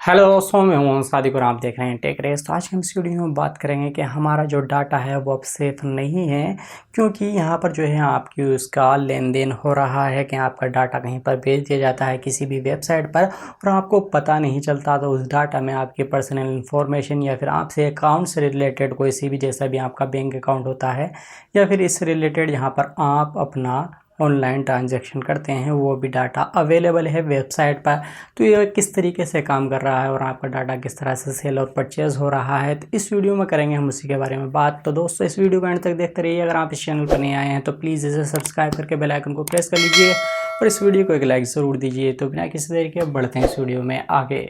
Hello दोस्तों, मैं हूं सादिक और आप देख रहे हैं टेक रेस। तो आज की हम इस वीडियो में बात करेंगे कि हमारा जो डाटा है वो अब सेफ़ नहीं है, क्योंकि यहाँ पर जो है आपकी उसका लेन देन हो रहा है कि आपका डाटा कहीं पर भेज दिया जाता है किसी भी वेबसाइट पर और आपको पता नहीं चलता। तो उस डाटा में आपकी पर्सनल इन्फॉर्मेशन या फिर आपसे अकाउंट से रिलेटेड कोई सी भी, जैसा भी आपका बैंक अकाउंट होता है या फिर इससे रिलेटेड यहाँ पर आप अपना ऑनलाइन ट्रांजैक्शन करते हैं, वो भी डाटा अवेलेबल है वेबसाइट पर। तो ये किस तरीके से काम कर रहा है और आपका डाटा किस तरह से सेल और परचेज हो रहा है, तो इस वीडियो में करेंगे हम उसी के बारे में बात। तो दोस्तों, इस वीडियो को एंड तक देखते रहिए। अगर आप इस चैनल पर नए आए हैं तो प्लीज़ इसे सब्सक्राइब करके बेल आइकन को प्रेस कर लीजिए और इस वीडियो को एक लाइक ज़रूर दीजिए। तो बिना किसी देरी के बढ़ते हैं इस वीडियो में आगे।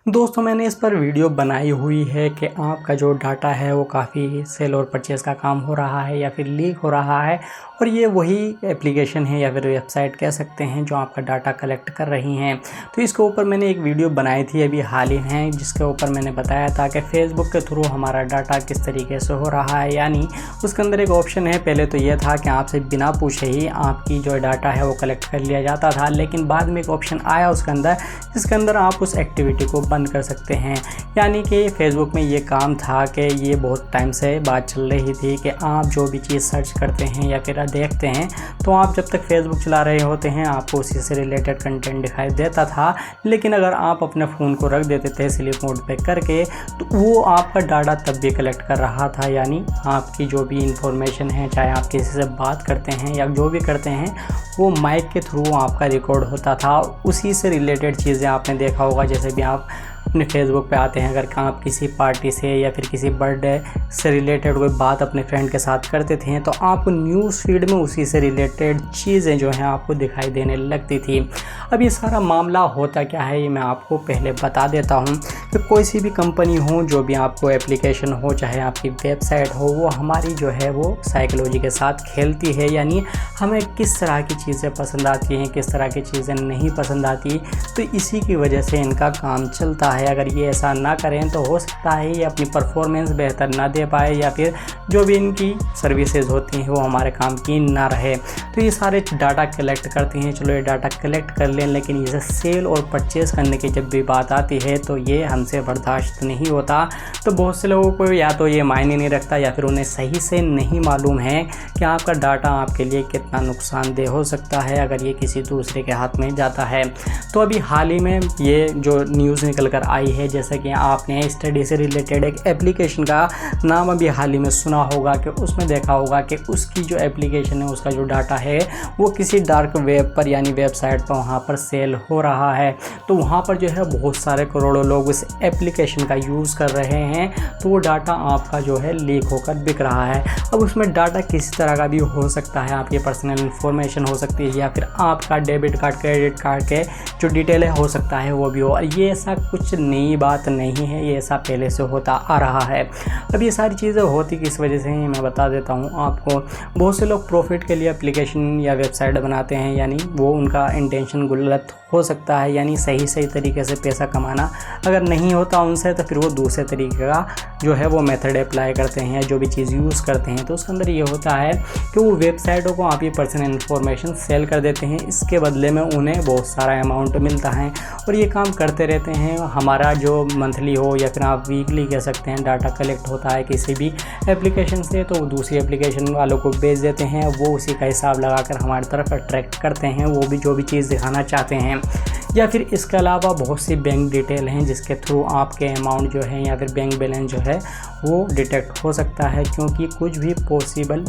दोस्तों, मैंने इस पर वीडियो बनाई हुई है कि आपका जो डाटा है वो काफ़ी सेल और परचेज़ का काम हो रहा है या फिर लीक हो रहा है, और ये वही एप्लीकेशन है या फिर वेबसाइट कह सकते हैं जो आपका डाटा कलेक्ट कर रही हैं। तो इसके ऊपर मैंने एक वीडियो बनाई थी अभी हाल ही में, जिसके ऊपर मैंने बताया था कि फेसबुक के थ्रू हमारा डाटा किस तरीके से हो रहा है। यानी उसके अंदर एक ऑप्शन है, पहले तो ये था कि आपसे बिना पूछे ही आपकी जो डाटा है वो कलेक्ट कर लिया जाता था, लेकिन बाद में एक ऑप्शन आया उसके अंदर, जिसके अंदर आप उस एक्टिविटी को बंद कर सकते हैं। यानी कि फेसबुक में ये काम था कि ये बहुत टाइम से बात चल रही थी कि आप जो भी चीज़ सर्च करते हैं या फिर देखते हैं, तो आप जब तक फेसबुक चला रहे होते हैं आपको उसी से रिलेटेड कंटेंट दिखाई देता था, लेकिन अगर आप अपने फ़ोन को रख देते थे स्लीप मोड पे करके, तो वो आपका डाटा तब भी कलेक्ट कर रहा था। यानी आपकी जो भी इंफॉर्मेशन है, चाहे आप किसी से बात करते हैं या जो भी करते हैं, वो माइक के थ्रू आपका रिकॉर्ड होता था। उसी से रिलेटेड चीज़ें आपने देखा होगा, जैसे भी आप अपने फेसबुक पे आते हैं, अगर आप किसी पार्टी से या फिर किसी बर्थडे से रिलेटेड कोई बात अपने फ्रेंड के साथ करते थे, तो आपको न्यूज़ फीड में उसी से रिलेटेड चीज़ें जो हैं आपको दिखाई देने लगती थी। अब ये सारा मामला होता क्या है, ये मैं आपको पहले बता देता हूँ कि कोई सी भी कंपनी हो, जो भी आपको एप्लीकेशन हो, चाहे आपकी वेबसाइट हो, वो हमारी जो है वो साइकोलॉजी के साथ खेलती है। यानी हमें किस तरह की चीज़ें पसंद आती हैं, किस तरह की चीज़ें नहीं पसंद आती, तो इसी की वजह से इनका काम चलता है। अगर ये ऐसा ना करें तो हो सकता है ये अपनी परफॉर्मेंस बेहतर ना दे पाए या फिर जो भी इनकी सर्विसेज होती हैं वो हमारे काम की ना रहे। तो ये सारे डाटा कलेक्ट करती हैं। चलो, ये डाटा कलेक्ट कर लें, लेकिन इसे सेल और परचेज़ करने की जब भी बात आती है तो ये हमसे बर्दाश्त नहीं होता। तो बहुत से लोगों को या तो ये मायने नहीं रखता या फिर उन्हें सही से नहीं मालूम है कि आपका डाटा आपके लिए कितना नुकसानदेह हो सकता है अगर ये किसी दूसरे के हाथ में जाता है। तो अभी हाल ही में ये जो न्यूज़ निकल कर आई है, जैसे कि आपने स्टडी से रिलेटेड एक एप्लीकेशन का नाम अभी हाल ही में सुना होगा, कि उसमें देखा होगा कि उसकी जो एप्लीकेशन है, उसका जो डाटा है वो किसी डार्क वेब पर यानी वेबसाइट पर वहाँ पर सेल हो रहा है। तो वहाँ पर जो है बहुत सारे करोड़ों लोग उस एप्लीकेशन का यूज़ कर रहे हैं, तो वो डाटा आपका जो है लीक होकर बिक रहा है। अब उसमें डाटा किसी तरह का भी हो सकता है, आपकी पर्सनल इन्फॉर्मेशन हो सकती है या फिर आपका डेबिट कार्ड, क्रेडिट कार्ड के जो डिटेल है हो सकता है वो भी हो। ये ऐसा कुछ नई बात नहीं है, ये ऐसा पहले से होता आ रहा है। अब ये सारी चीज़ें होती किस वजह से हैं, मैं बता देता हूँ आपको। बहुत से लोग प्रॉफिट के लिए एप्लीकेशन या वेबसाइट बनाते हैं, यानी वो उनका इंटेंशन गलत हो सकता है। यानी सही तरीके से पैसा कमाना अगर नहीं होता उनसे, तो फिर वो दूसरे तरीके का जो है वो मेथड अप्लाई करते हैं, जो भी चीज़ यूज़ करते हैं। तो उसके अंदर ये होता है कि वो वेबसाइटों को आपकी पर्सनल इन्फॉर्मेशन सेल कर देते हैं, इसके बदले में उन्हें बहुत सारा अमाउंट मिलता है और ये काम करते रहते हैं। हमारा जो मंथली हो या फिर आप वीकली कह सकते हैं, डाटा कलेक्ट होता है किसी भी एप्लीकेशन से, तो वो दूसरी एप्लीकेशन वालों को भेज देते हैं, वो उसी का हिसाब लगाकर हमारी तरफ अट्रैक्ट करते हैं वो भी जो भी चीज़ दिखाना चाहते हैं। या फिर इसके अलावा बहुत सी बैंक डिटेल हैं जिसके थ्रू आपके अमाउंट जो है या फिर बैंक बैलेंस जो है वो डिटेक्ट हो सकता है, क्योंकि कुछ भी पॉसिबल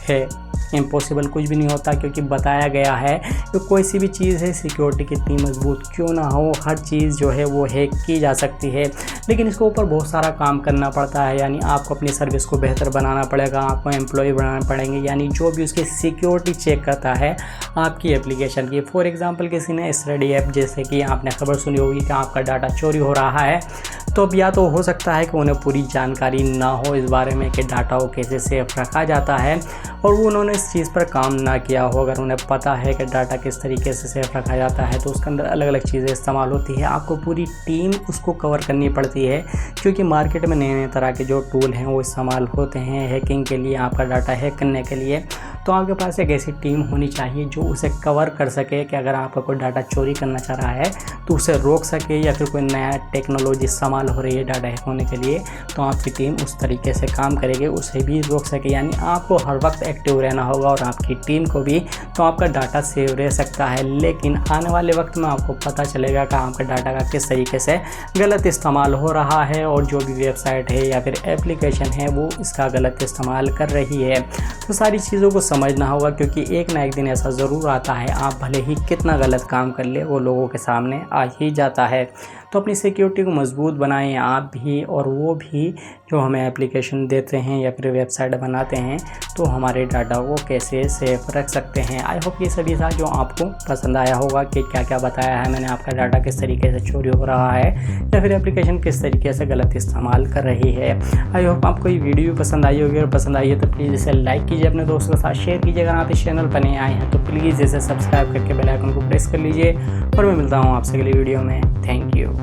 है, इम्पॉसिबल कुछ भी नहीं होता, क्योंकि बताया गया है कि कोई सी भी चीज़ है, सिक्योरिटी कितनी मजबूत क्यों ना हो, हर चीज़ जो है वो हैक की जा सकती है। लेकिन इसके ऊपर बहुत सारा काम करना पड़ता है। यानी आपको अपनी सर्विस को बेहतर बनाना पड़ेगा, आपको एम्प्लॉय बनाना पड़ेंगे, यानी जो भी उसकी सिक्योरिटी चेक करता है आपकी एप्लीकेशन की। फॉर एग्जांपल, किसी ने स्टडी ऐप, जैसे कि आपने खबर सुनी होगी कि आपका डाटा चोरी हो रहा है, तो अब या तो हो सकता है कि उन्हें पूरी जानकारी ना हो इस बारे में कि डाटा को कैसे सेफ रखा जाता है, और वो उन्होंने इस चीज़ पर काम ना किया हो। अगर उन्हें पता है कि डाटा किस तरीके से सेफ रखा जाता है तो उसके अंदर अलग अलग चीज़ें इस्तेमाल होती है, आपको पूरी टीम उसको कवर करनी पड़ती है, क्योंकि मार्केट में नए नए तरह के जो टूल हैं वो इस्तेमाल होते हैं हैकिंग के लिए, आपका डाटा हैक करने के लिए। तो आपके पास एक ऐसी टीम होनी चाहिए जो उसे कवर कर सके कि अगर आपका कोई डाटा चोरी करना चाह रहा है तो उसे रोक सके, या फिर कोई नया टेक्नोलॉजी इस्तेमाल हो रही है डाटा हैक होने के लिए तो आपकी टीम उस तरीके से काम करेगी, उसे भी रोक सके। यानी आपको हर वक्त एक्टिव रहना होगा और आपकी टीम को भी, तो आपका डाटा सेव रह सकता है। लेकिन आने वाले वक्त में आपको पता चलेगा कि आपके डाटा का किस तरीके से गलत इस्तेमाल हो रहा है, और जो भी वेबसाइट है या फिर एप्लीकेशन है वो इसका गलत इस्तेमाल कर रही है। तो सारी चीज़ों को समझना होगा, क्योंकि एक ना एक दिन ऐसा ज़रूर आता है, आप भले ही कितना गलत काम कर ले वो लोगों के सामने आ ही जाता है। तो अपनी सिक्योरिटी को मजबूत बनाएं आप भी और वो भी जो हमें एप्लीकेशन देते हैं या फिर वेबसाइट बनाते हैं, तो हमारे डाटा को कैसे सेफ रख सकते हैं। आई होप ये सभी था जो आपको पसंद आया होगा कि क्या क्या बताया है मैंने, आपका डाटा किस तरीके से चोरी हो रहा है या फिर एप्लीकेशन किस तरीके से गलत इस्तेमाल कर रही है। आई होप आपको ये वीडियो पसंद आई होगी, और पसंद आई है तो प्लीज़ इसे लाइक कीजिए, अपने दोस्तों के साथ शेयर कीजिए। अगर आप इस चैनल पर नए आए हैं तो प्लीज़ इसे सब्सक्राइब करके बेल आइकन को प्रेस कर लीजिए, और मैं मिलता हूँ आपसे अगली वीडियो में। Thank you.